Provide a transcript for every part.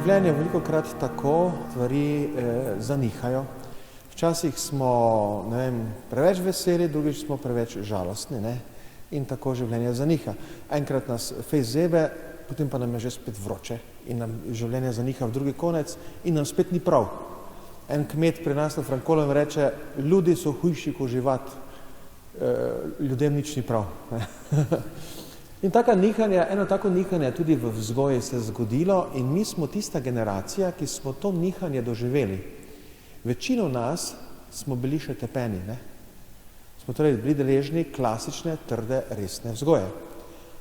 življenju veliko krat tako stvari zanihajo. Včasih smo, preveč veseli, drugič smo preveč žalostni, in tako življenje zaniha. Enkrat nas fejst zebe, potem pa nam je že spet vroče in nam življenje zaniha v drugi konec in nam spet ni prav. En kmet pri nas na Frankolem reče, ljudi so hujši kot živat, ljudem nič ni prav. In eno tako nihanje tudi v vzgoji se je zgodilo in mi smo tista generacija, ki smo to nihanje doživeli. Večino nas smo bili še tepeni, Smo torej bili deležni klasične, trde, resne vzgoje.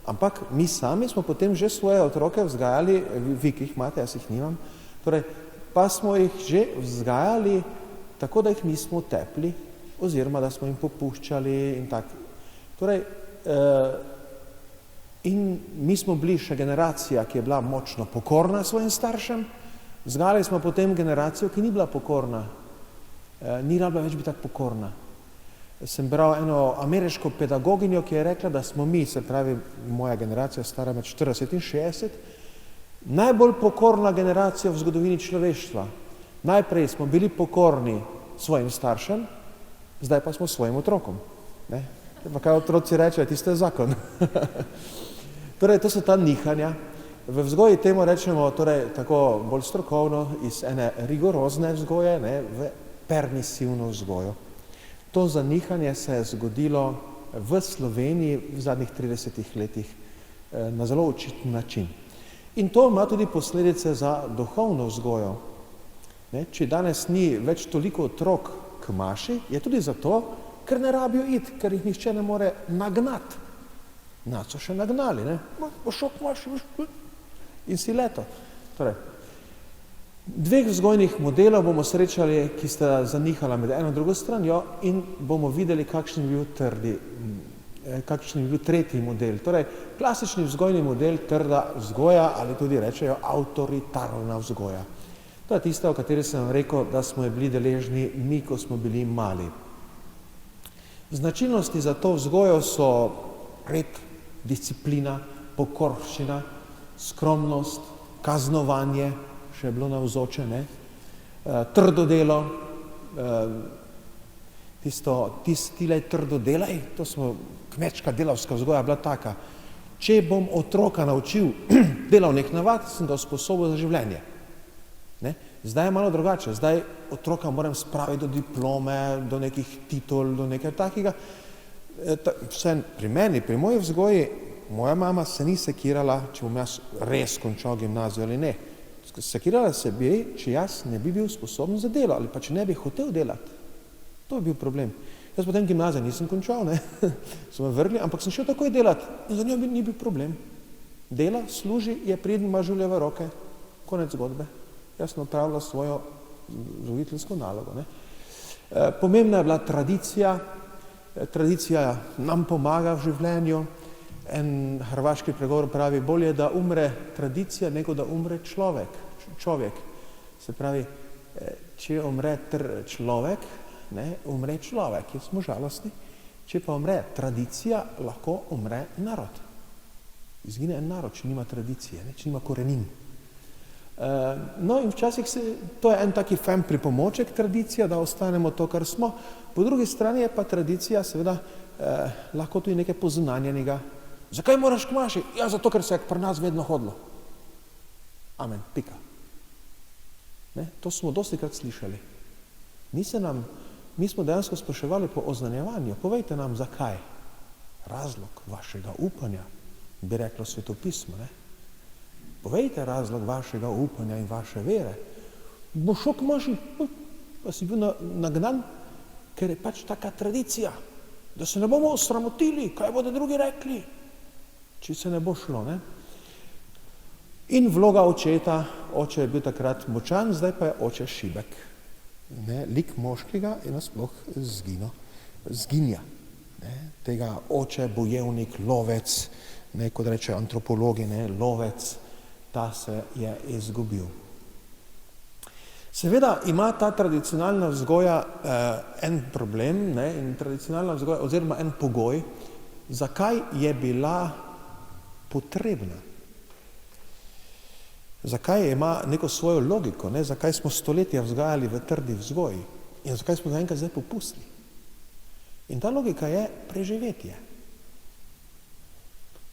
Ampak mi sami smo potem že svoje otroke vzgajali, vi, ki jih imate, jaz jih nimam, torej pa smo jih že vzgajali tako, da jih nismo tepli, oziroma da smo jim popuščali in tako. Torej, in mi smo bili še generacija, ki je bila močno pokorna svojim staršem, vzgajali smo potem generacijo, ki ni bila pokorna, ni rabila več biti tako pokorna. Sem bral eno ameriško pedagoginjo, ki je rekla, da smo mi, se pravi moja generacija, stara med 40 in 60, najbolj pokorna generacija v zgodovini človeštva. Najprej smo bili pokorni svojim staršem, zdaj pa smo svojim otrokom. Pa kaj otroci rečejo, tisto je zakon. Torej, to so ta nihanja. V vzgoji temu rečemo, torej, tako bolj strokovno, iz ene rigorozne vzgoje, v permisivno vzgojo. To zanihanje se je zgodilo v Sloveniji v zadnjih 30 letih na zelo očiten način. In to ima tudi posledice za duhovno vzgojo. Če danes ni več toliko otrok k maši, je tudi zato, ker ne rabijo iti, ker jih nihče ne more nagnati. Nas so še nagnali, pošel k maši, in si leto. Torej, dveh vzgojnih modelov bomo srečali, ki sta zanihala med eno in drugo stranjo in bomo videli, kakšen je bil tretji model. Torej, klasični vzgojni model, trda vzgoja ali tudi rečejo avtoritarna vzgoja. To je tista, o kateri sem vam rekel, da smo je bili deležni mi, ko smo bili mali. Značilnosti za to vzgojo so red, disciplina, pokorščina, skromnost, kaznovanje, še je bilo navzoče, trdo delo, tile trdo delaj, to smo, kmečka delavska vzgoja bila taka. Če bom otroka naučil delavnih navad, sem ga usposobil za življenje. Zdaj je malo drugače, zdaj otroka moram spraviti do diplome, do nekih titul, do nekaj takega. Pri meni, pri moji vzgoji, moja mama se ni sekirala, če bom jaz res končal gimnazijo ali ne. Sekirala se bi, če jaz ne bi bil sposoben za delo ali pa če ne bi hotel delati. To bi bil problem. Jaz potem gimnazijo nisem končal, so me vrgli, ampak sem šel takoj delati in za njo ni bil problem. Dela, služi, je pridn, ima življe v roke, konec zgodbe. Jaz sem opravila svojo vzgojiteljsko nalogo. Pomembna je bila tradicija. Tradicija nam pomaga v življenju. En hrvaški pregovor pravi, bolje je, da umre tradicija, nego da umre človek. Se pravi, če umre človek, umre človek, jaz smo žalostni. Če pa umre tradicija, lahko umre narod. Izgine en narod, če nima tradicije, če nima korenin. No in včasih to je en taki fajn pripomoček, tradicija, da ostanemo to, kar smo. Po drugi strani je pa tradicija seveda lahko tudi nekaj poznanjenega. Zakaj moraš k maši? Ja, zato, ker se je pri nas vedno hodilo. Amen, pika. To smo dostikrat slišali. Mi smo dejansko spraševali po oznanjevanju. Povejte nam, zakaj. Razlog vašega upanja, bi reklo svetopismo. Povejte razlog vašega upanja in vaše vere. Bo šel k maši, pa si bil nagnan, ker je pač taka tradicija, da se ne bomo osramotili, kaj bodo drugi rekli, če se ne bo šlo. In vloga očeta, oče je bil takrat močan, zdaj pa je oče šibek. Lik moškega je nasploh zginja. Tega oče, bojevnik, lovec, kot reče antropologi, lovec, ta se je izgubil. Seveda ima ta tradicionalna vzgoja en problem, in tradicionalna vzgoja, oziroma en pogoj, zakaj je bila potrebna. Zakaj ima neko svojo logiko, ne? Zakaj smo stoletja vzgajali v trdi vzgoji in zakaj smo zaenkrat zdaj popustili. In ta logika je preživetje.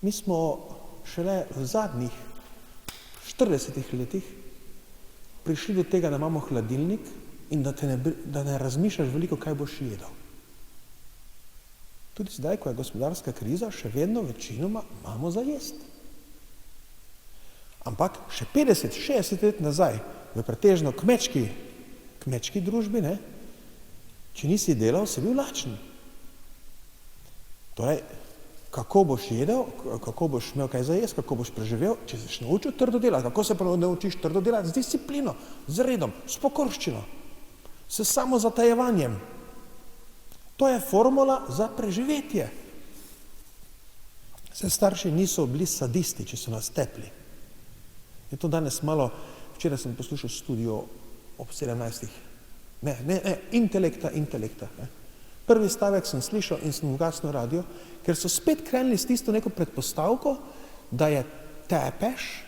Mi smo šele v zadnjih 40 letih prišli do tega, da imamo hladilnik in da ne razmišljaš veliko, kaj boš jedel. Tudi zdaj, ko je gospodarska kriza, še vedno večinoma imamo za jesti. Ampak še 50-60 let nazaj, v pretežno kmečki družbi, ne, če nisi delal, si bil lačen. Torej, kako boš jedel, kako boš imel kaj za jesti, kako boš preživel, če si naučil trdo delati. Kako se pa naučiš trdo delati? Z disciplino, z redom, s pokorščino, s samozatajevanjem. To je formula za preživetje. Se starši niso bili sadisti, če so nas tepli. Je to danes malo, včeraj sem poslušal študijo ob 17. Intelekta. Ne. Prvi stavek sem slišal in sem ugasnil radio, ker so spet krenili s tisto neko predpostavko, da je tepež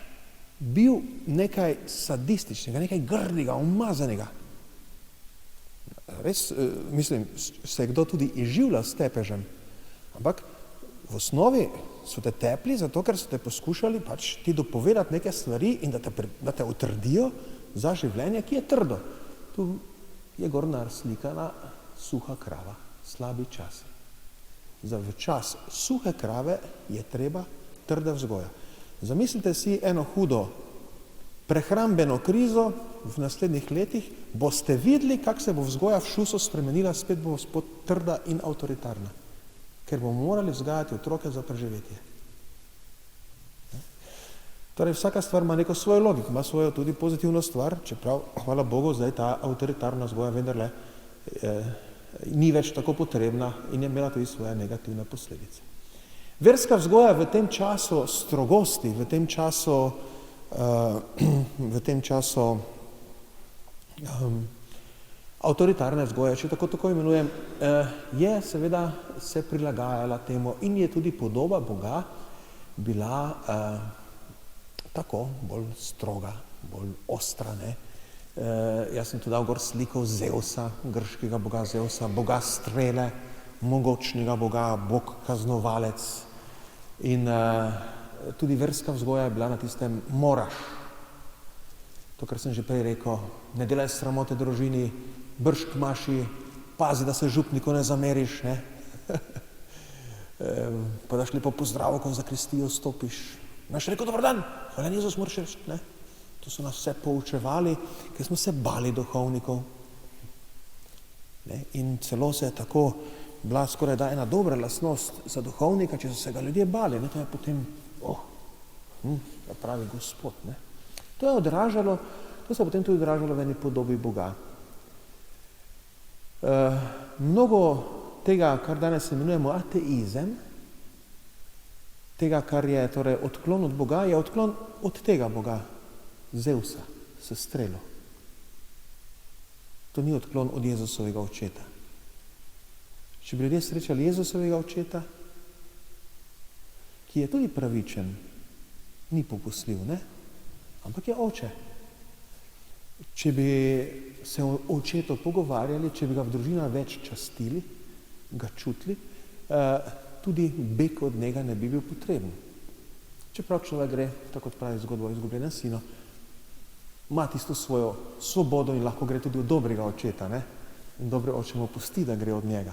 bil nekaj sadističnega, nekaj grdega, umazanega. Res, mislim, se je kdo tudi izživljal s tepežem, ampak v osnovi so te tepli zato, ker so te poskušali pač ti dopovedati neke stvari in da te utrdijo za življenje, ki je trdo. Tu je gornar slikana suha krava, slabi čas. Za v čas suhe krave je treba trda vzgoja. Zamislite si eno hudo prehrambeno krizo v naslednjih letih, boste videli, kako se bo vzgoja v šusu spremenila, spet bo spod trda in avtoritarna, ker bomo morali vzgajati otroke za preživetje. Torej, vsaka stvar ima neko svojo logiko, ima svojo tudi pozitivno stvar, čeprav, hvala Bogu, zdaj ta avtoritarna vzgoja vendarle ni več tako potrebna in je imela tudi svoje negativne posledice. Verska vzgoja v tem času strogosti, v tem času avtoritarne vzgoje, če tako imenujem, je seveda se prilagajala temu in je tudi podoba Boga bila tako bolj stroga, bolj ostra. Jaz sem tu dal gor sliko Zeusa, grškega boga Zeusa, boga strele, mogočnega boga, bog kaznovalec. In tudi verska vzgoja je bila na tistem moraš. To, kar sem že prej rekel, ne delaj sramote družini, brž k maši, pazi, da se župniku ne zameriš, ne? Pa daš lepo pozdrav, ko v zakristijo stopiš. Imaš rekel, dober dan, hvala Jezus, moraš reči, ne? To so nas vse poučevali, ker smo se bali duhovnikov. Ne? In celo se je tako bila skoraj da ena dobra lastnost za duhovnika, če so se ga ljudje bali, ne? To je potem, da pravi Gospod, ne? To se je potem tudi odražalo v eni podobi Boga. Mnogo tega, kar danes imenujemo ateizem, tega, kar je torej odklon od Boga, je odklon od tega Boga, Zeusa, s strelo. To ni odklon od Jezusovega očeta. Če bi ljudje srečali Jezusovega očeta, ki je tudi pravičen, ni popustljiv, ne? Ampak je oče. Če bi se o očetu pogovarjali, če bi ga v družinah več častili, ga čutili, tudi beg od njega ne bi bil potreben. Čeprav človek gre, tako kot pravi zgodba o izgubljenem sinu, ima tisto svojo svobodo in lahko gre tudi od dobrega očeta, ne? In dobri oče mu pusti, da gre od njega.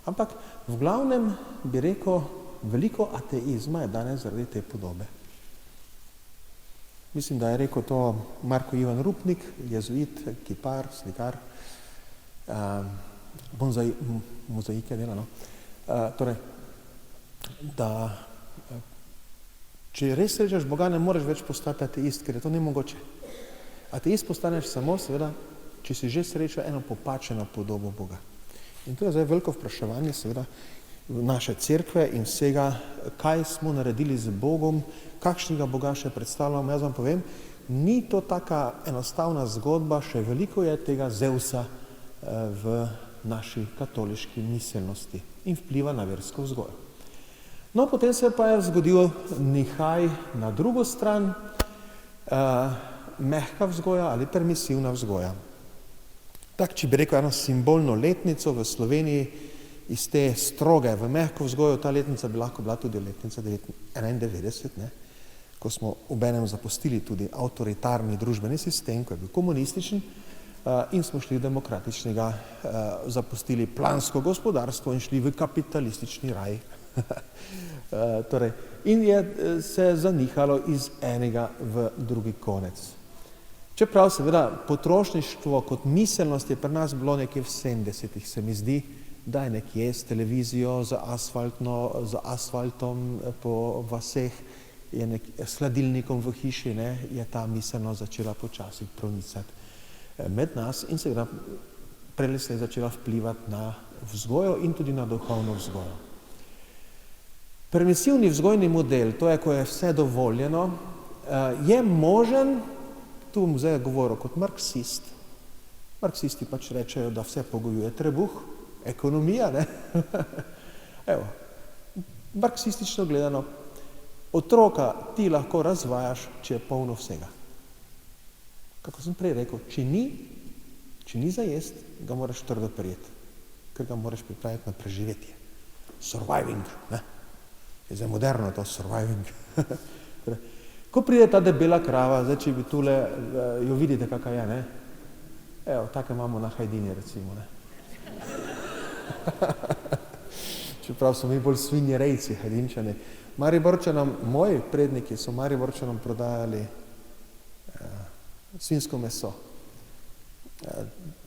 Ampak v glavnem bi rekel, veliko ateizma je danes zaradi te podobe. Mislim, da je rekel to Marko Ivan Rupnik, jezuit, kipar, slikar, mozaike dela, no? Torej, da če res srečaš Boga, ne moreš več postati ateist, ker je to nemogoče. Ateist postaneš samo, seveda, če si že srečal eno popačeno podobo Boga. In to je zdaj veliko vprašanje, seveda, naše cerkve in vsega, kaj smo naredili z Bogom, kakšnega Boga še predstavljamo. Jaz vam povem, ni to taka enostavna zgodba, še veliko je tega Zeusa v naši katoliški miselnosti in vpliva na versko vzgojo. No, potem se pa je zgodil nihaj na drugo stran. mehka vzgoja ali permisivna vzgoja. Tak, če bi rekel eno simbolno letnico v Sloveniji, iz te stroge v mehko vzgojo, ta letnica bi lahko bila tudi letnica 91, ne? Ko smo obenem zapustili tudi avtoritarni družbeni sistem, ko je bil komunističen, in smo šli demokratičnega, zapustili plansko gospodarstvo in šli v kapitalistični raj. Torej, in je se zanihalo iz enega v drugi konec. Čeprav seveda potrošništvo kot miselnost je pri nas bilo nekje v 70-ih, se mi zdi, da je nekje s televizijo, z asfaltom po vaseh, s hladilnikom v hiši, ne, je ta miselnost začela počasi pronicati med nas in seveda prelej se je začela vplivati na vzgojo in tudi na duhovno vzgojo. Permisivni vzgojni model, to je, ko je vse dovoljeno, je možen, tu bom zdaj govoril kot marksist. Marksisti pač rečejo, da vse pogojuje trebuh, ekonomija, ne? Evo, marksistično gledano, otroka ti lahko razvajaš, če je polno vsega. Kako sem prej rekel, če ni za jest, ga moraš trdo prijeti, ker ga moraš pripraviti na preživetje. Surviving, ne? Je zdaj moderno to surviving. Ko pride ta debela krava, zdaj, če bi tule, jo vidite, kakaj je, ne? Evo, take imamo na Hajdini, recimo, ne? Čeprav so mi bolj svinjerejci, Hajdinčani. Mariborčanom, moji predniki so Mariborčanom prodajali svinjsko meso.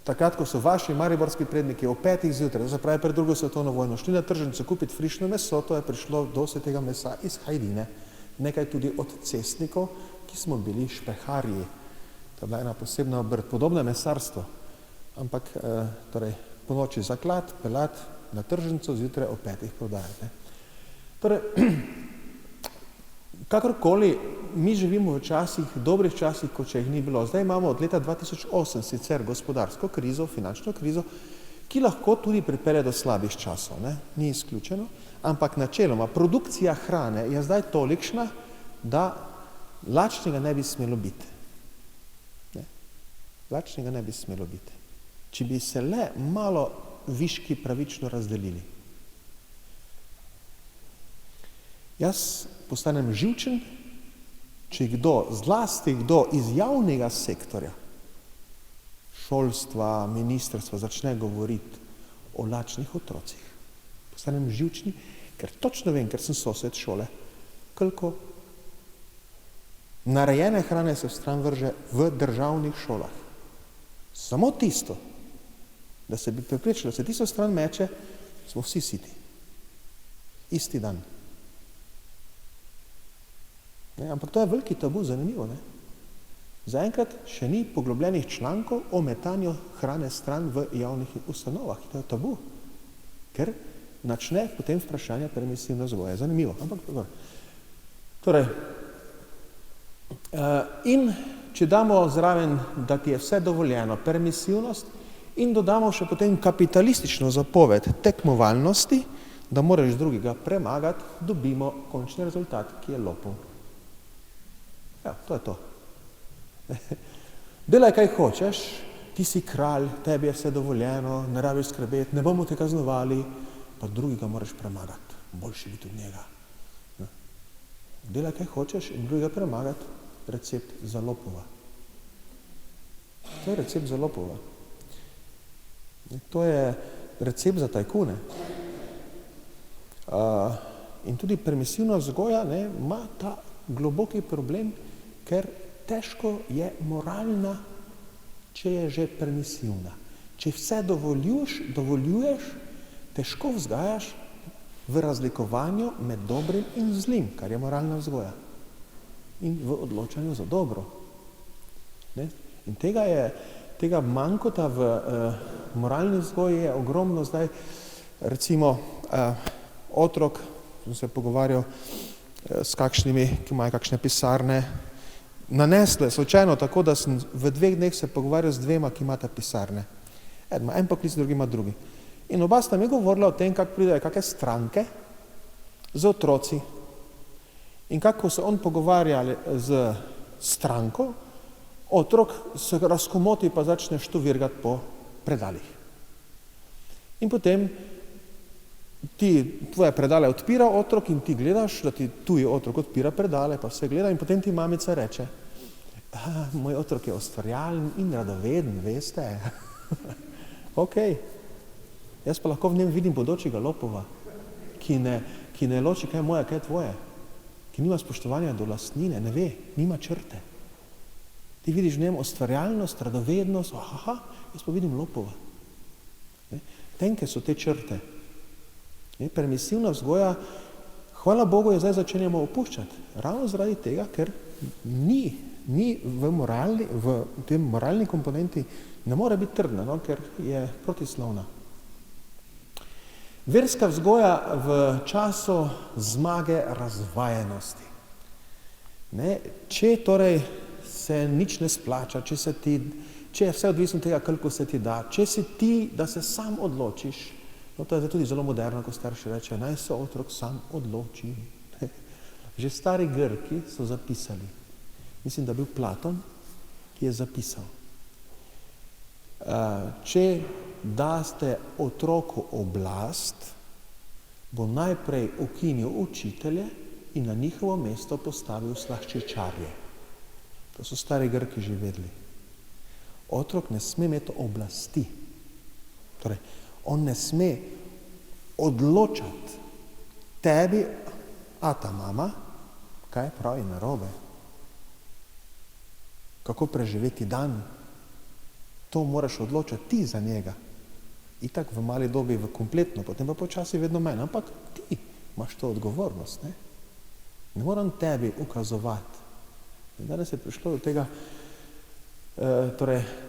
Takrat, ko so vaši mariborski predniki o 5 zjutraj, to se pravi pred drugo svetovno vojno, šli na tržnico kupiti frišno meso, to je prišlo dosti tega mesa iz Hajdine, nekaj tudi od cestnikov, ki smo bili špeharji. To je bila ena posebna obrt, podobno mesarstvo, ampak torej, po noči zaklad, pelat na tržnico, zjutraj o 5 prodajati. Torej, kakorkoli, mi živimo v časih, dobrih časih, kot če jih ni bilo. Zdaj imamo od leta 2008 sicer gospodarsko krizo, finančno krizo, ki lahko tudi pripelje do slabih časov, ne? Ni izključeno, ampak načeloma produkcija hrane je zdaj tolikšna, da lačnega ne bi smelo biti. Ne? Lačnega ne bi smelo biti. Če bi se le malo viški pravično razdelili. Jaz postanem živčen, če kdo, zlasti kdo iz javnega sektorja, šolstva, ministrstva, začne govoriti o lačnih otrocih. Postanem živčni, ker točno vem, ker sem sosed šole, koliko narejene hrane se vstran vrže v državnih šolah. Samo tisto, da se bi preprečilo, da se tisto stran meče, smo vsi siti. Isti dan. Ne, ampak to je veliki tabu, zanimivo, ne? Zaenkrat še ni poglobljenih člankov o metanju hrane stran v javnih ustanovah. To je tabu, ker načne potem vprašanje permisivne vzgoje. Zanimivo, ampak dobro. Torej, in če damo zraven, da ti je vse dovoljeno, permisivnost, in dodamo še potem kapitalistično zapoved tekmovalnosti, da moraš drugega premagati, dobimo končni rezultat, ki je lopov. Ja, to je to. Delaj, kaj hočeš, ti si kralj, tebi je vse dovoljeno, ne rabiš skrbeti, ne bomo te kaznovali, pa drugega moraš premagati, boljši biti od njega. Delaj, kaj hočeš in drugega premagati, recept za lopova. To je recept za lopova. To je recept za tajkune. In tudi permisivna vzgoja ima ta globoki problem, ker težko je moralna, če je že permisivna. Če vse dovoljuješ, težko vzgajaš v razlikovanju med dobrim in zlim, kar je moralna vzgoja. In v odločanju za dobro. Ne? In tega mankota v moralni vzgoji je ogromno zdaj. Recimo, otrok, sem se pogovarjal s kakšnimi, ki imajo kakšne pisarne, nanesle slučajno tako, da sem v 2 dneh se pogovarjal z 2, ki imata pisarne. En poklic, drugi ima drugi. In oba sta mi govorila o tem, kako pridejo kakšne stranke z otroci. In kako se on pogovarjali z stranko, Otrok se razkomoti pa začne štuvirgati po predalih. In potem tvoje predale odpira otrok in ti gledaš, da ti tuji otrok odpira predale, pa vse gleda in potem ti mamica reče, moj otrok je ustvarjalen in radoveden, veste. Ok, jaz pa lahko v njem vidim bodočega lopova, ki ne loči, kaj je moje, kaj je tvoje, ki nima spoštovanja do lastnine, ne ve, nima črte. Ti vidiš v njem ustvarjalnost, radovednost, jaz pa vidim lopova. Tenke so te črte. Permisivna vzgoja, hvala Bogu, jo zdaj začenjamo opuščati. Ravno zaradi tega, ker ni v tem moralni komponenti, ne more biti trdna, ker je protislovna. Verska vzgoja v času zmage razvajenosti. Če torej se nič ne splača, če je vse odvisno od tega, koliko se ti da, če si ti, da se sam odločiš, to je tudi zelo moderno, ko starši reče, naj se otrok sam odloči. Že stari Grki so zapisali, mislim, da bil Platon, ki je zapisal, če daste otroku oblast, bo najprej ukinil učitelje in na njihovo mesto postavil slaščičarje. To so stari Grki že vedeli. Otrok ne sme imeti oblasti. Torej, on ne sme odločati tebi, ta mama, kaj je prav in narobe. Kako preživeti dan. To moraš odločati ti za njega. Itak v mali dobi v kompletno, potem pa počasi vedno manj. Ampak ti imaš to odgovornost. Ne moram tebi ukazovati. Danes je prišlo do tega,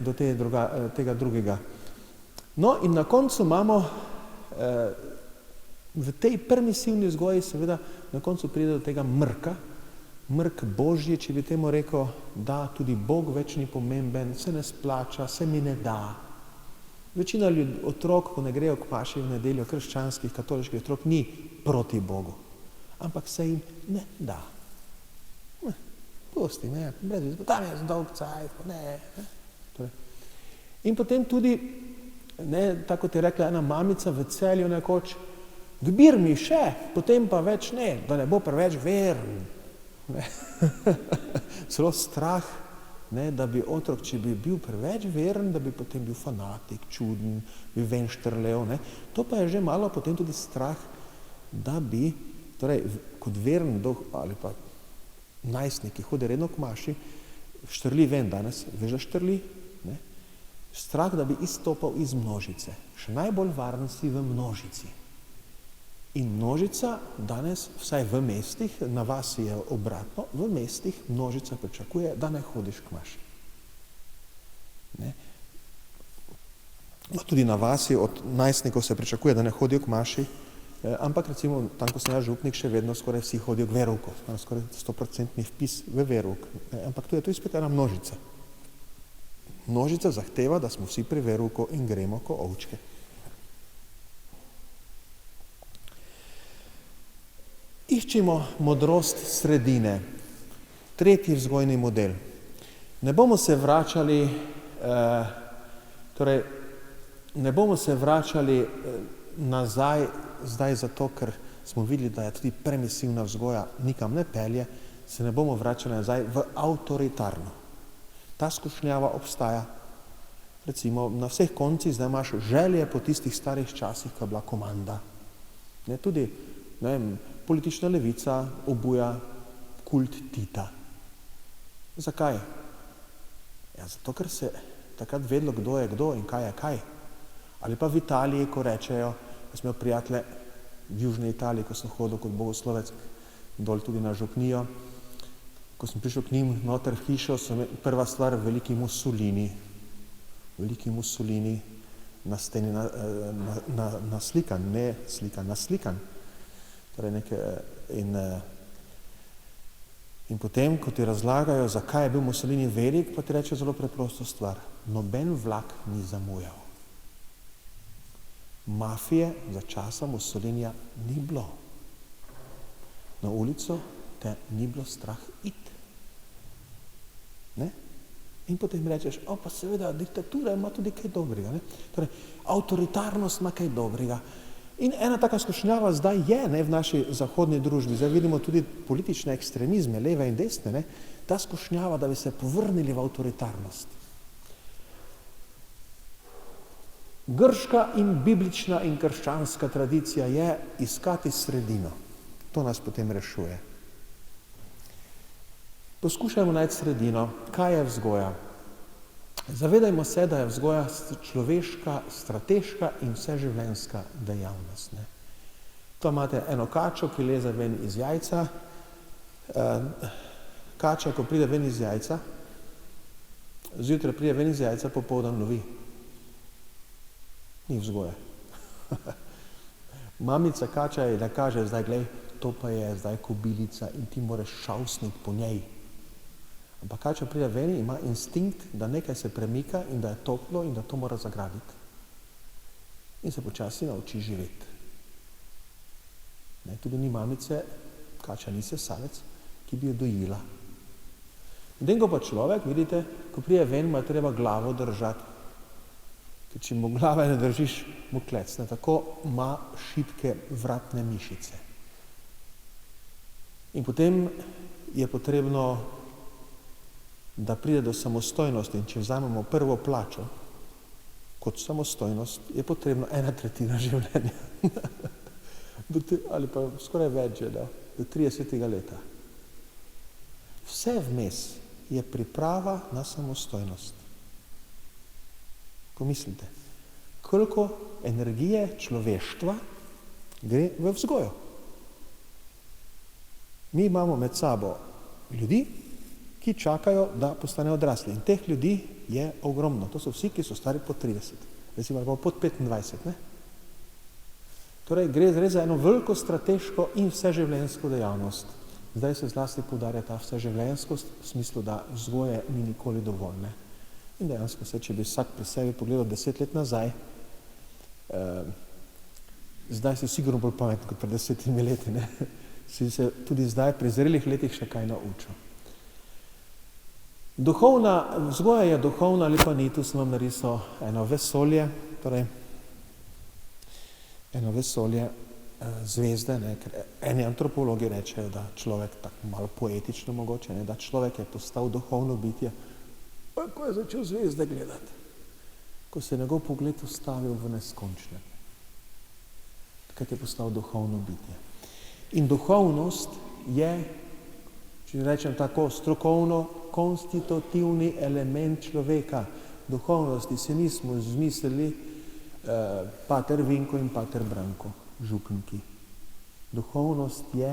do tega drugega. No in na koncu imamo v tej permisivni vzgoji seveda na koncu pride do tega mrk Božji, če bi temu rekel, da tudi Bog več ni pomemben, se ne splača, se mi ne da. Večina otrok, ko ne grejo k maši v nedeljo, krščanskih, katoliških otrok, ni proti Bogu, ampak se jim ne da. Pusti, tam je dolg cajt, In potem tudi, tako kot je rekla ena mamica v Celju nekoč, gbir mi še, potem pa več ne, da ne bo preveč veren. Celo strah, da bi otrok, če bi bil preveč veren, da bi potem bil fanatik, čuden, bi ven štrlel. To pa je že malo potem tudi strah, da bi, torej kot veren ali pa najstnik, ki hodi redno k maši, štrli ven danes, veš, da štrli, strah, da bi izstopal iz množice. Še najbolj varen si v množici. In množica danes, vsaj v mestih, na vasi je obratno, v mestih množica pričakuje, da ne hodiš k maši. Tudi na vasi od najstnikov se pričakuje, da ne hodijo k maši, ampak recimo tam, ko sem jaz župnik, še vedno skoraj vsi hodijo k verouku, skoraj 100% vpis v verouk. Ampak tu je spet ena množica. Množica zahteva, da smo vsi pri verouku in gremo ko ovčke. Iščimo modrost sredine. Tretji vzgojni model. Ne bomo se vračali nazaj zdaj zato, ker smo videli, da je tudi permisivna vzgoja nikam ne pelje, se ne bomo vračali nazaj v avtoritarno. Ta skušnjava obstaja. Recimo na vseh koncih zdaj imaš želje po tistih starih časih, ko je bila komanda. Tudi, politična levica obuja kult Tita. Zakaj? Zato, ker se takrat vedelo, kdo je kdo in kaj je kaj. Ali pa v Italiji, ko rečejo, jaz sem imel prijatelje v Južni Italiji, ko sem hodil kot bogoslovec dol tudi na župnijo, ko sem prišel k njim noter v hišo, prva stvar veliki Mussolini na steni naslikan, ne slikan, naslikan. In potem, ko ti razlagajo, zakaj je bil Mussolini velik, pa ti reče zelo preprosto stvar. Noben vlak ni zamujal. Mafije za časa Mussolinija ni bilo. Na ulico te ni bilo strah iti. In potem rečeš, pa seveda, diktatura ima tudi kaj dobrega. Ne? Torej, avtoritarnost ima kaj dobrega. In ena taka skušnjava zdaj je, ne, v naši zahodni družbi, zdaj vidimo tudi politične ekstremizme, leve in desne, ne, ta skušnjava, da bi se povrnili v avtoritarnost. Grška in biblična in krščanska tradicija je iskati sredino. To nas potem rešuje. Poskušajmo najti sredino. Kaj je vzgoja? Zavedajmo se, da je vzgoja človeška, strateška in vseživljenjska dejavnost. Ne? To imate eno kačo, ki leze ven iz jajca. Kača, ko pride ven iz jajca, zjutraj pride ven iz jajca, popoldan lovi. Ni vzgoje. Mamica kača je, da kaže, zdaj glej, to pa je zdaj kobilica in ti moraš šausniti po njej. Ampak kača pride ven, ima instinkt, da nekaj se premika in da je toplo in da to mora zagrabiti. In se počasi nauči živeti. Ne, tudi ni mamice, kača ni sesalec, ki bi jo dojila. Potem, ko pa človek, vidite, ko pride ven, mu je treba glavo držati. Ker če mu glave ne držiš, mu klecne. Tako ima šibke vratne mišice. In potem je potrebno, da pride do samostojnosti. In če vzamemo prvo plačo kot samostojnost, je potrebno 1/3 življenja. Ali pa skoraj več že, da, do 30. leta. Vse vmes je priprava na samostojnost. Pomislite, koliko energije človeštva gre v vzgojo. Mi imamo med sabo ljudi, ki čakajo, da postanejo odrasli. In teh ljudi je ogromno. To so vsi, ki so stari pod 30. Recimo, ali pa pod 25. Ne? Torej, gre res za eno veliko strateško in vseživljenjsko dejavnost. Zdaj se zlasti poudarja ta vseživljenjskost v smislu, da vzgoje ni nikoli dovolj. Ne? In dejansko se, če bi vsak pri sebi pogledal 10 let nazaj, zdaj si sigurno bolj pametni kot pred 10 leti. Ne? Si se tudi zdaj pri zrelih letih še kaj naučil. Vzgoja je duhovna ali pa ni, tu sem vam narisal eno vesolje, torej eno vesolje zvezde, ne, ker eni antropologi rečejo, da človek, tako malo poetično mogoče, ne, da človek je postal duhovno bitje, ko je začel zvezde gledati, ko se je njegov pogled ustavil v neskončne. Takrat je postal duhovno bitje. In duhovnost je, če rečem tako, strokovno konstitutivni element človeka. Duhovnosti se nismo izmislili pater Vinko in pater Branko, župniki. Duhovnost je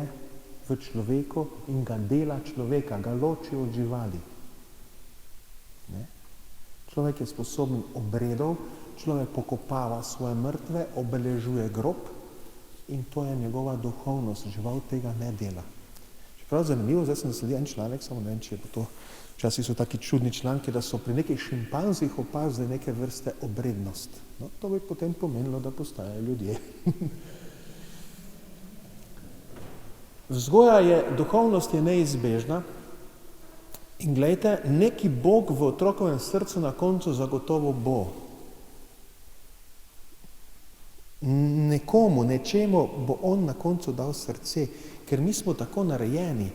v človeku in ga dela človeka, ga loči od živali. Ne? Človek je sposoben obredov, človek pokopava svoje mrtve, obeležuje grob in to je njegova duhovnost. Žival tega ne dela. Prav zanimivo, zdaj sem zasledil en članek, samo ne vem, če je to, včasih so taki čudni članki, da so pri nekih šimpanzih opazili neke vrste obrednost. No, to bi potem pomenilo, da postajajo ljudje. Duhovnost je neizbežna in glejte, neki Bog v otrokovem srcu na koncu zagotovo bo. Nekomu, nečemu bo on na koncu dal srce, ker mi smo tako narejeni,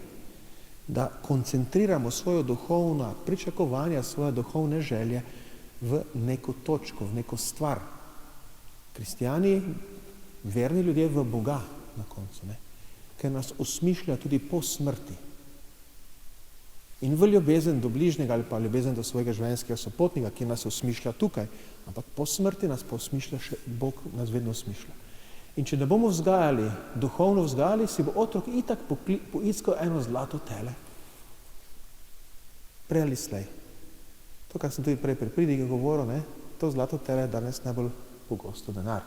da koncentriramo svojo duhovna pričakovanja, svoje duhovne želje v neko točko, v neko stvar. Kristjani, verni ljudje v Boga na koncu, ne? Ker nas osmišlja tudi po smrti. In v ljubezen do bližnjega ali pa ljubezen do svojega življenjskega sopotnika, ki nas osmišlja tukaj, ampak po smrti nas pa osmišlja še Bog, nas vedno osmišlja. In če ne bomo vzgajali, duhovno vzgajali, si bo otrok itak poiskal eno zlato tele. Prej ali slej. To, kar sem tudi prej pri pridigi govoril, ne, to zlato tele je danes najbolj pogosto denar.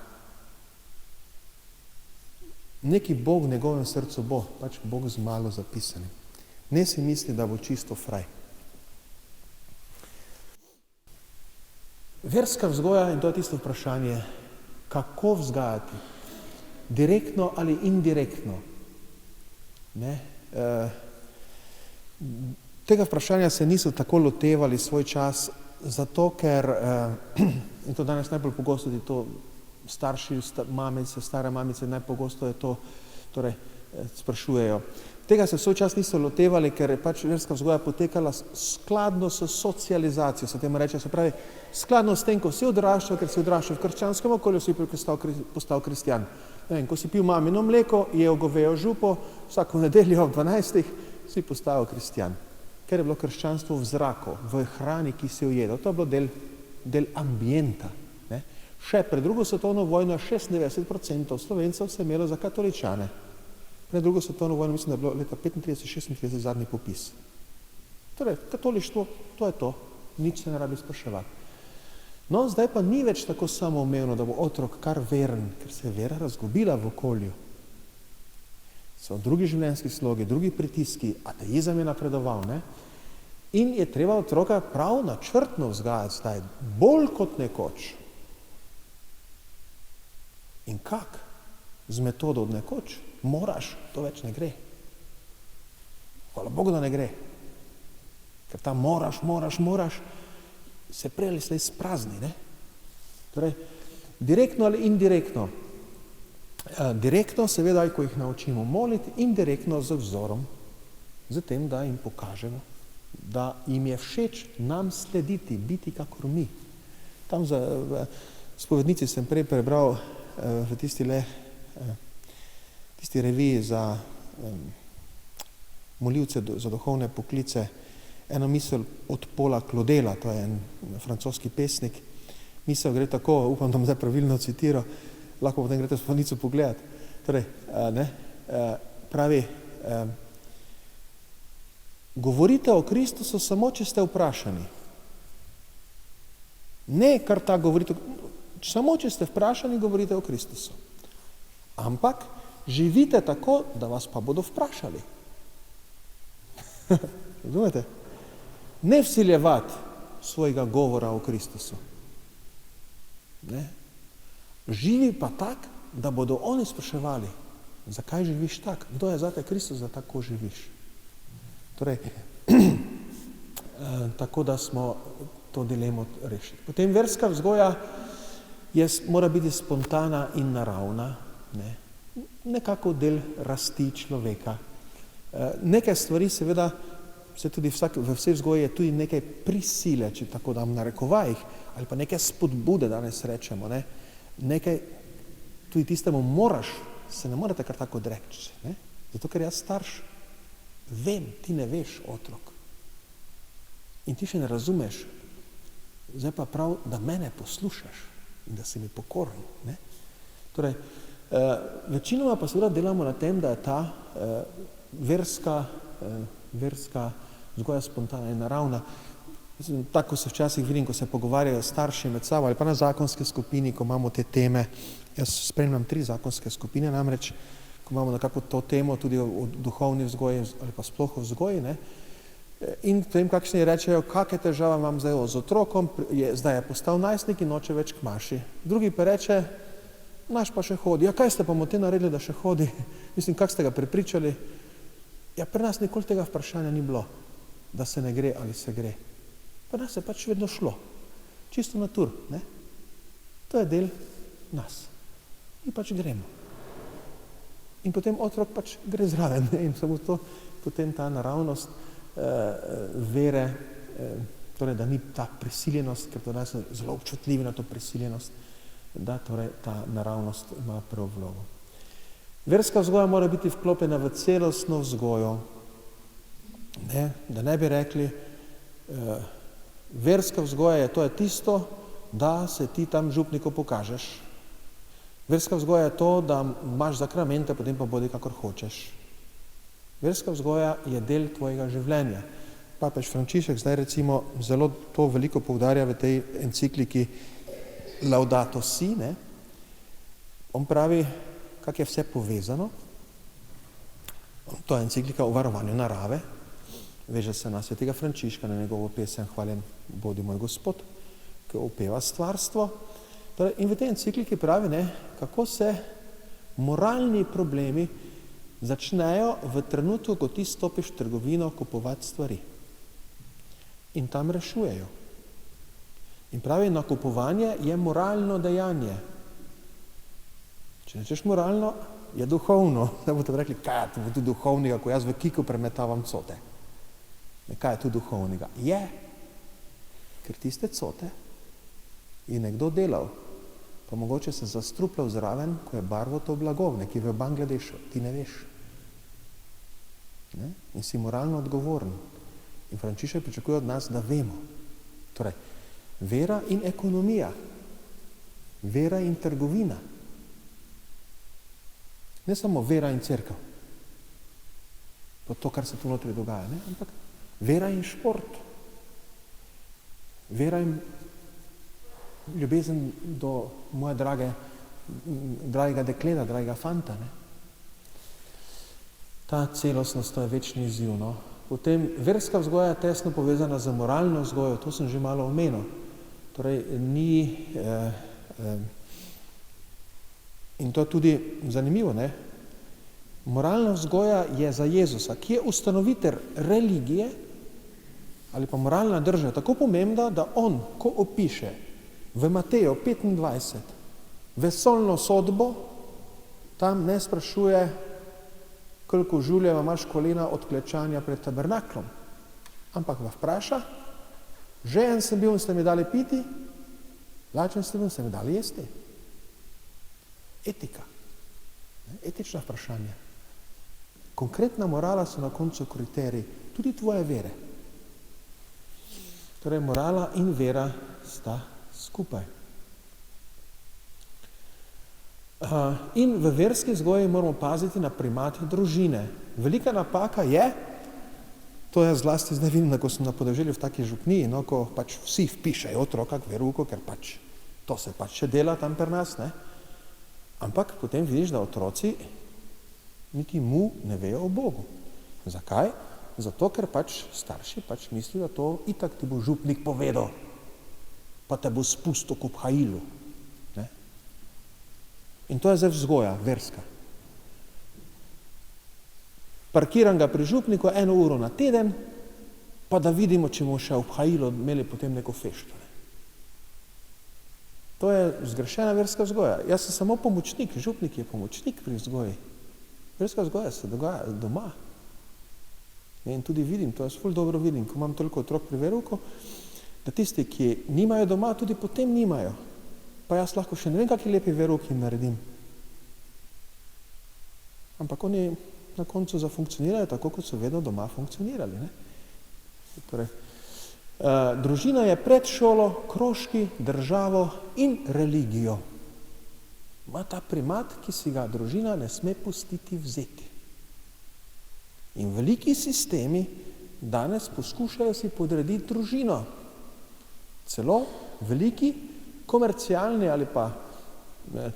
Neki Bog v njegovem srcu bo, pač Bog z malo zapisanim. Ne si misli, da bo čisto fraj. Verska vzgoja, in to je tisto vprašanje, kako vzgajati? Direktno ali indirektno? Ne? Tega vprašanja se niso tako lotevali svoj čas, zato ker, in to danes najbolj pogosto je to starši, mamice, stare mamice, najpogosto je to, torej sprašujejo. Tega se svoj čas niso lotevali, ker je pač verska vzgoja potekala skladno s socializacijo, se temu reče, se pravi, skladno s tem, ko si odraščal, ker si odraščal v krščanskem okolju, si postal kristjan. Ko si pil mamino mleko, jel govejo župo, vsako nedeljo ob 12. si postal kristjan. Ker je bilo krščanstvo v zraku, v hrani, ki si jo jedel. To je bilo del ambienta. Ne? Še pred drugo svetovno vojno 96% Slovencev se je imelo za katoličane. Pred drugo svetovno vojno mislim, da je bilo leta 35-36 zadnji popis. Torej, katolištvo, to je to. Nič se ne rabi spraševati. No, zdaj pa ni več tako samoumevno, da bo otrok kar veren, ker se je vera razgubila v okolju. So drugi življenjski slogi, drugi pritiski, ateizem je napredoval, ne? In je treba otroka prav načrtno vzgajati zdaj, bolj kot nekoč. In kak? Z metodo od nekoč? Moraš, to več ne gre. Hvala Bogu, da ne gre. Ker ta moraš, se prej ali slej sprazni, ne? Torej, direktno ali indirektno. Direktno, seveda, ko jih naučimo moliti, indirektno z vzorom, z tem, da jim pokažemo, da jim je všeč nam slediti, biti kakor mi. Tam v spovednici sem prej prebral v tisti reviji za molivce za duhovne poklice eno misel od Paula Claudela, to je en francoski pesnik. Misel gre tako, upam, da bom zdaj pravilno citiral, lahko potem greste spovednico pogledati. Torej, pravi, govorite o Kristusu samo, če ste vprašani. Ne, kar ta govorite, samo, če ste vprašani, govorite o Kristusu. Ampak živite tako, da vas pa bodo vprašali. Razumete? Ne vsiljevati svojega govora o Kristusu. Ne? Živi pa tak, da bodo oni spraševali, zakaj živiš tak? Kdo je zate Kristus, da tako živiš? Torej, tako da smo to dilemo rešili. Potem verska vzgoja mora biti spontana in naravna, ne? Nekako del rasti človeka. Nekaj stvari seveda, se tudi v vsej vzgoji je tudi nekaj prisile, če tako dam na narekovajih, ali pa nekaj spodbude, danes rečemo, ne? Nekaj, tudi tistemu moraš, se ne morate kar tako odreči, ne? Zato, ker jaz starš vem, ti ne veš, otrok. In ti še ne razumeš, zdaj pa prav, da mene poslušaš in da si mi pokoren, ne? Torej, večinoma pa seveda delamo na tem, da je ta verska vzgoja spontana in naravna. Tako se včasih vidim, ko se pogovarjajo starši med sabo ali pa na zakonske skupini, ko imamo te teme. Jaz spremljam 3 zakonske skupine, namreč, ko imamo nekako to temo tudi o duhovni vzgoji ali pa sploh o vzgoji, ne? In potem kakšni rečejo, kakšne težave imam zdaj z otrokom, zdaj je postal najstnik in noče več k maši. Drugi pa reče, naš pa še hodi. Ja, kaj ste pa mu te naredili, da še hodi? Mislim, kak ste ga prepričali? Ja, pri nas nikoli tega vprašanja ni bilo, da se ne gre ali se gre. Pri nas je pač vedno šlo. Čisto natur, ne? To je del nas. In pač gremo. In potem otrok pač gre zraven, ne? In samo to, potem ta naravnost vere, torej, da ni ta prisiljenost, ker to nas je zelo občutljivi na to prisiljenost, da torej ta naravnost ima prav vlogo. Verska vzgoja mora biti vklopljena v celostno vzgojo. Ne? Da ne bi rekli, verska vzgoja je, to je tisto, da se ti tam župniku pokažeš. Verska vzgoja je to, da imaš zakramente, potem pa bodi kakor hočeš. Verska vzgoja je del tvojega življenja. Papež Frančišek zdaj recimo zelo to veliko poudarja v tej encikliki Laudato Si, ne? On pravi, kako je vse povezano. To je enciklika o varovanju narave. Veže se na svetega Frančiška, na njegovo pesem Hvaljen bodi moj Gospod, ki opeva stvarstvo. In v tej encikliki pravi, ne, kako se moralni problemi začnejo v trenutku, ko ti stopiš v trgovino kupovati stvari. in tam rešujejo. In pravi, nakupovanje je moralno dejanje. Če rečeš moralno, je duhovno. Da boste rekli, kaj je tu duhovnega, ko jaz v kiku premetavam cote. Kaj je tu duhovnega? Je, ker tiste cote je nekdo delal, pa mogoče se zastrupljal zraven, ko je barvo to blago, nekje v Bangladešu, ti ne veš. Ne? In si moralno odgovoren. In Frančišek pričakuje od nas, da vemo. Torej, vera in ekonomija, vera in trgovina. Ne samo vera in cerkev, pa to, kar se tu notri dogaja, ne? Ampak vera in šport, vera in ljubezen do moje dragega dekleta, dragega fanta. Ne? Ta celostnost, to je večni izziv. No? Potem verska vzgoja je tesno povezana z moralno vzgojo, to sem že malo omenil. Torej, in to je tudi zanimivo, ne? Moralna vzgoja je za Jezusa, ki je ustanovitelj religije ali pa moralna drža, tako pomembna, da on, ko opiše v Mateju 25 vesoljno sodbo, tam ne sprašuje, koliko žuljeva imaš kolena od klečanja pred tabernaklom, ampak vas vpraša, žejen sem bil in ste mi dali piti, lačen sem bil in ste mi dali jesti. Etika, etična vprašanja. Konkretna morala so na koncu kriterij tudi tvoje vere. Torej, morala in vera sta skupaj. In v verski vzgoji moramo paziti na primat družine. Velika napaka je, to jaz zlasti zdaj vidim, ko sem na podeželju v taki župniji, no, ko pač vsi vpišajo otroka k verouku, ker pač to se pač še dela tam pri nas, ne? Ampak potem vidiš, da otroci niti mu ne vejo o Bogu. Zakaj? Zato, ker pač starši pač mislijo, da to itak ti bo župnik povedal, pa te bo spustil k obhajilu. Ne? In to je zdaj vzgoja, verska. Parkiram ga pri župniku 1 uro na teden, pa da vidimo, če bomo še obhajilo imeli potem neko fešto. Ne? To je zgrešena verska vzgoja. Jaz sem samo pomočnik, župnik je pomočnik pri vzgoji. Verska vzgoja se dogaja doma. In tudi vidim, to jaz ful dobro vidim, ko imam toliko otrok pri verouku, da tisti, ki nimajo doma, tudi potem nimajo. Pa jaz lahko še ne vem, kakšni lepi verouk jim naredim. Ampak oni na koncu zafunkcionirajo tako, kot so vedno doma funkcionirali. Ne? Torej, družina je pred šolo, krožki, državo in religijo. Ima ta primat, ki si ga družina ne sme pustiti vzeti. In veliki sistemi danes poskušajo si podrediti družino. Celo veliki komercialni ali pa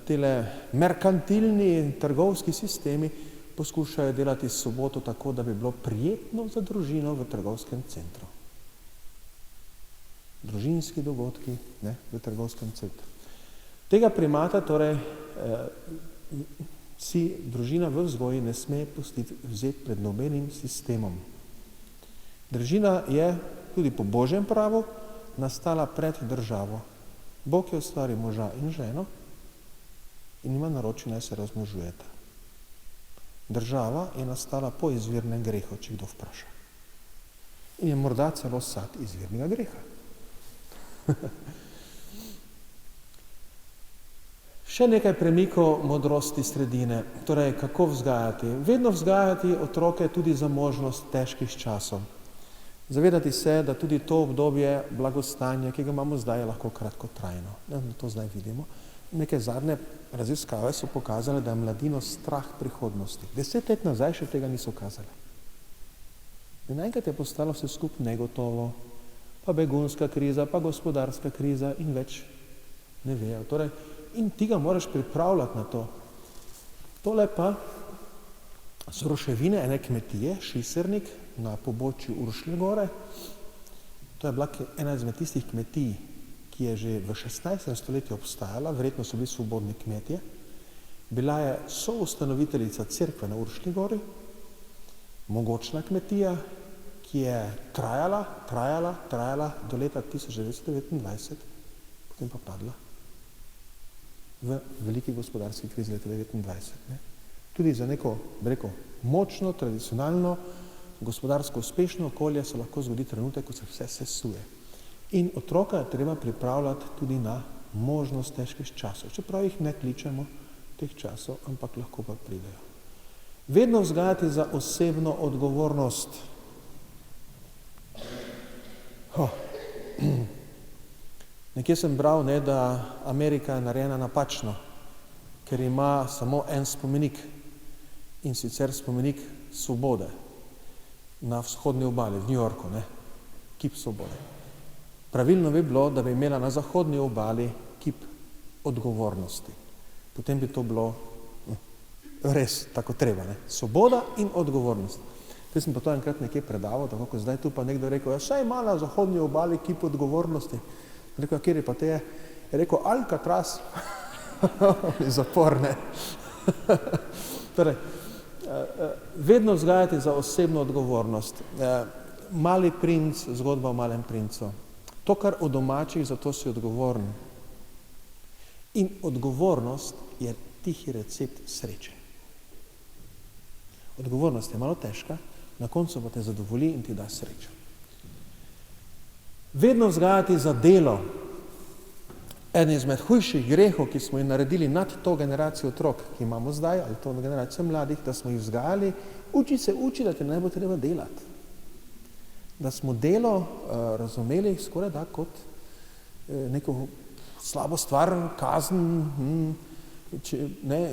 tele merkantilni trgovski sistemi poskušajo delati soboto tako, da bi bilo prijetno za družino v trgovskem centru. Družinski dogodki, ne, v trgovskem centru. Tega primata torej si družina v vzgoji ne sme pustiti vzeti pred nobenim sistemom. Družina je tudi po Božjem pravu nastala pred državo. Bog je ustvaril moža in ženo in ima naročil, naj se razmnožujeta. Država je nastala po izvirnem grehu, če kdo vpraša. In je morda celo sad izvirnega greha. Še nekaj premikov modrosti sredine, torej kako vzgajati. Vedno vzgajati otroke tudi za možnost težkih časov. Zavedati se, da tudi to obdobje blagostanja, ki ga imamo zdaj, je lahko kratkotrajno. To zdaj vidimo. Neke zadnje raziskave so pokazale, da je mladino strah prihodnosti. 10 let nazaj še tega niso kazali. In naenkrat je postalo vse skupaj negotovo, pa begunska kriza, pa gospodarska kriza in več ne vejo. Torej, in ti ga moraš pripravljati na to. Tole pa so ruševine ene kmetije, Šisernik, na pobočju Uršlje gore. To je bila ena izmed tistih kmetij, ki je že v 16. stoletju obstajala, verjetno so bili svobodni kmetje. Bila je soustanoviteljica cerkve na Uršlji gori, mogočna kmetija, ki je trajala do leta 1929, potem pa padla v veliki gospodarski krizi leta 1929. Ne? Tudi za neko, bi rekel, močno, tradicionalno, gospodarsko uspešno okolje se lahko zgodi trenutek, ko se vse sesuje. In otroka je treba pripravljati tudi na možnost težkih časov, čeprav jih ne kličemo teh časov, ampak lahko pa pridejo. Vedno vzgajati za osebno odgovornost. Nekje sem bral, da Amerika je narejena napačno, ker ima samo en spomenik, in sicer spomenik svobode na vzhodni obali, v New Yorku, kip svobode. Pravilno bi bilo, da bi imela na zahodni obali kip odgovornosti. Potem bi to bilo res tako treba. Svoboda in odgovornost. Zdaj sem pa to enkrat nekje predaval, tako kot zdaj tu pa nekdo rekel, saj ima na zahodni obali kip odgovornosti. Rekel, kjer je pa te je? Je rekel, Alcatraz. Zapor, ne. Torej, vedno vzgajati za osebno odgovornost. Mali princ, zgodba o malem princu. To, kar odomačiš, zato si odgovoren. In odgovornost je tihi recept sreče. Odgovornost je malo težka, na koncu pa te zadovolji in ti da srečo. Vedno vzgajati za delo. Eden izmed hujših grehov, ki smo jih naredili nad to generacijo otrok, ki imamo zdaj, ali to generacijo mladih, da smo jih vzgajali, uči, da te ne bo treba delati. Da smo delo razumeli skoraj da kot neko slabo stvar, kazen,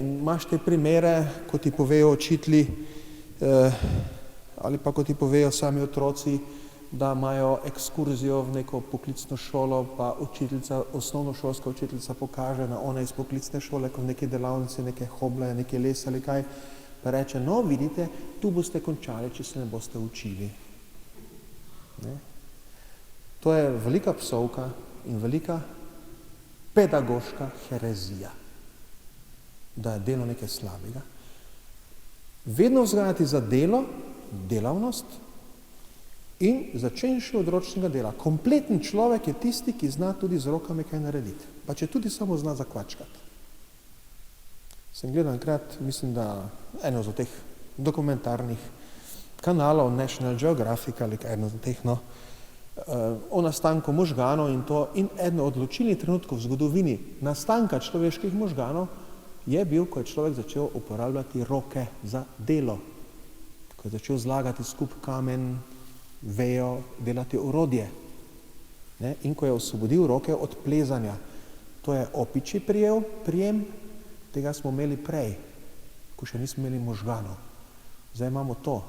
imaš te primere, ko ti povejo učitelji ali pa ko ti povejo sami otroci, da imajo ekskurzijo v neko poklicno šolo, pa učiteljica, osnovnošolska učiteljica pokaže na one iz poklicne šole, ko v neki delavnici, neke hoble, neke les ali kaj, pa reče, no, vidite, tu boste končali, če se ne boste učili. Ne? To je velika psovka in velika pedagoška herezija, da je delo nekaj slabega. Vedno vzgajati za delo, delavnost in začenši od ročnega dela. Kompleten človek je tisti, ki zna tudi z rokami kaj narediti, pa če tudi samo zna zakvačkati. Sem gledal enkrat, mislim, da eno od teh dokumentarnih kanalov National Geographic ali eno od teh, o nastanku možganov in to, in eno od odločilnih trenutkov v zgodovini nastanka človeških možganov je bil, ko je človek začel uporabljati roke za delo, ko je začel zlagati skup kamen, vejo, delati orodje, ne? In ko je osvobodil roke od plezanja. To je opičji prijem, tega smo imeli prej, ko še nismo imeli možganov. Zdaj imamo to.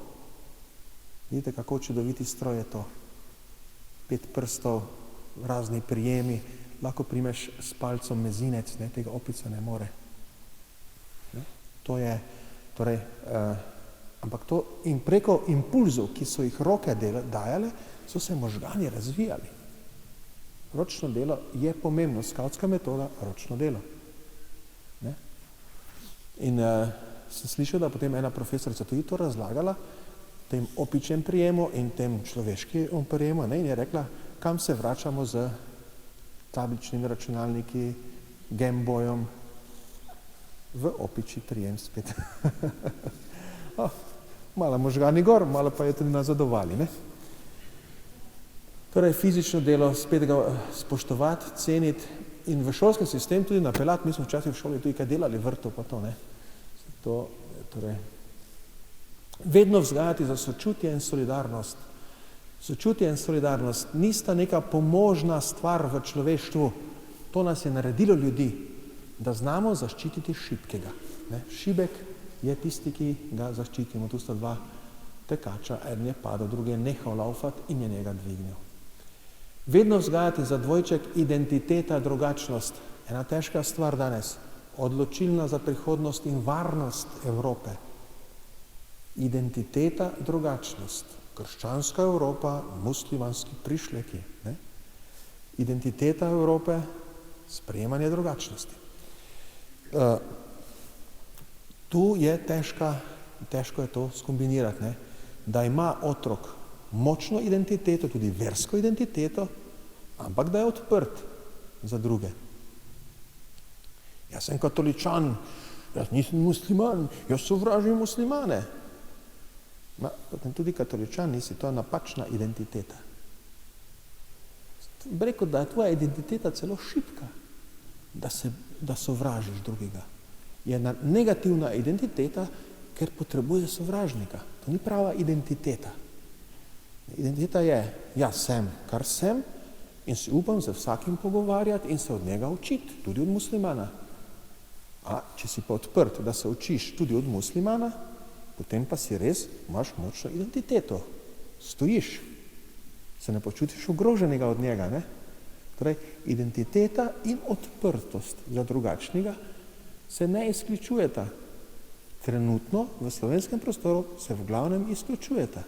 Vidite, kako čudoviti stroj je to. 5 prstov, razni prijemi, lahko primeš s palcem mezinec, ne? Tega opica ne more. Ne? To je, torej, ampak to in preko impulzov, ki so jih roke dajale, so se možgani razvijali. Ročno delo je pomembno, skavtska metoda, ročno delo. Ne? In sem slišal, da potem ena profesorica tudi to razlagala, tem opičjem prijemu in tem človeškim prijemu, in je rekla, kam se vračamo z tabličnimi računalniki, Gameboyom, v opičji prijem spet. Malo možgani gor, malo pa je tudi nazadovali. Ne? Torej, fizično delo, spet ga spoštovati, ceniti in v šolskem sistemu tudi napeljati. Mi smo včasih v šoli tudi kaj delali, vrtov pa to, ne. To, torej, vedno vzgajati za sočutje in solidarnost. Sočutje in solidarnost nista neka pomožna stvar v človeštvu. To nas je naredilo ljudi, da znamo zaščititi šibkega. Ne? Šibek je tisti, ki ga zaščitimo. Tu sta dva tekača, eden je padel, drugi je nehal laufati in je njega dvignil. Vedno vzgajati za dvojček identiteta, drugačnost. Ena težka stvar danes, odločilna za prihodnost in varnost Evrope. Identiteta, drugačnost. Krščanska Evropa, muslimanski prišleki. Ne? Identiteta Evrope, sprejemanje drugačnosti. Tu je težko je to skombinirati, ne? Da ima otrok močno identiteto, tudi versko identiteto, ampak da je odprt za druge. Jaz sem katoličan, jaz nisem musliman, jaz sovražim muslimane. Potem tudi katoličan nisi, to je napačna identiteta. Bi rekel, da je tvoja identiteta celo šibka, da sovražiš drugega. Je negativna identiteta, ker potrebuje sovražnika. To ni prava identiteta. Identiteta je, jaz sem, kar sem, in si upam z vsakim pogovarjati in se od njega učiti, tudi od muslimana. A če si pa odprt, da se učiš tudi od muslimana, potem pa si res, imaš močno identiteto. Stojiš, se ne počutiš ogroženega od njega, ne? Torej, identiteta in odprtost za drugačnega se ne izključujeta. Trenutno v slovenskem prostoru se v glavnem izključujeta.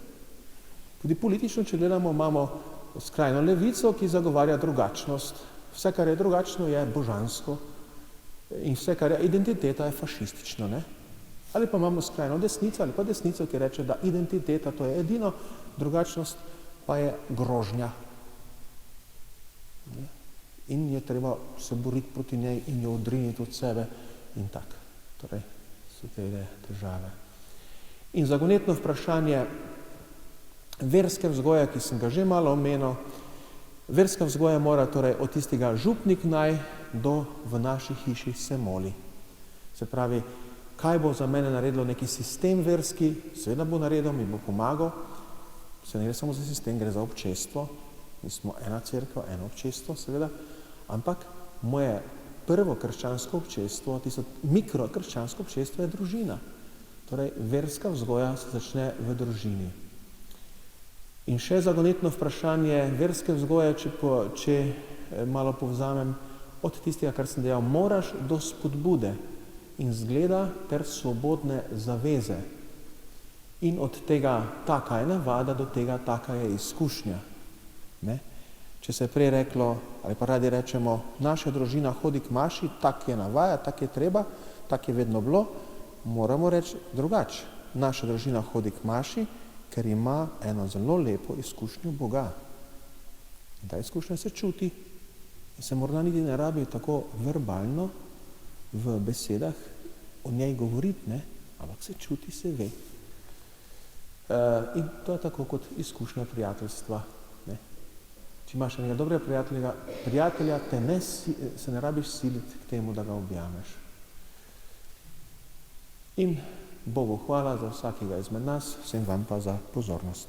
Tudi politično, če gledamo, imamo skrajno levico, ki zagovarja drugačnost. Vse, kar je drugačno, je božansko in vse, kar je identiteta, je fašistično, ne? Ali pa imamo skrajno desnico, ali pa desnico, ki reče, da identiteta to je edino, drugačnost pa je grožnja. In je treba se boriti proti njej in jo odriniti od sebe in tako. Torej, so te težave. In zagonetno vprašanje verske vzgoje, ki sem ga že malo omenil. Verska vzgoja mora torej od tistega župnik naj do v naši hiši se moli. Se pravi, kaj bo za mene naredilo neki sistem verski, seveda bo naredil, mi bo pomagal, se ne gre samo za sistem, gre za občestvo, mi smo ena cerkev, eno občestvo, seveda, ampak moje prvo krščansko občestvo, tisto mikrokrščansko občestvo je družina. Torej, verska vzgoja se začne v družini. In še zagonetno vprašanje verske vzgoje, če malo povzamem, od tistega, kar sem dejal, moraš do spodbude in zgleda ter svobodne zaveze. In od tega taka je navada, do tega taka je izkušnja. Ne? Če se je prej reklo, ali pa radi rečemo, naša družina hodi k maši, tak je navaja, tak je treba, tak je vedno bilo, moramo reči drugače. Naša družina hodi k maši, ker ima eno zelo lepo izkušnjo Boga. In ta izkušnja se čuti in se morda niti ne rabi tako verbalno v besedah o njej govoriti, ne? Ampak se čuti, se ve. In to je tako kot izkušnja prijateljstva. Ne? Če imaš enega dobrega prijatelja, se ne rabiš siliti k temu, da ga objameš. In Bogu hvala za vsakega izmed nas, vsem vam pa za pozornost.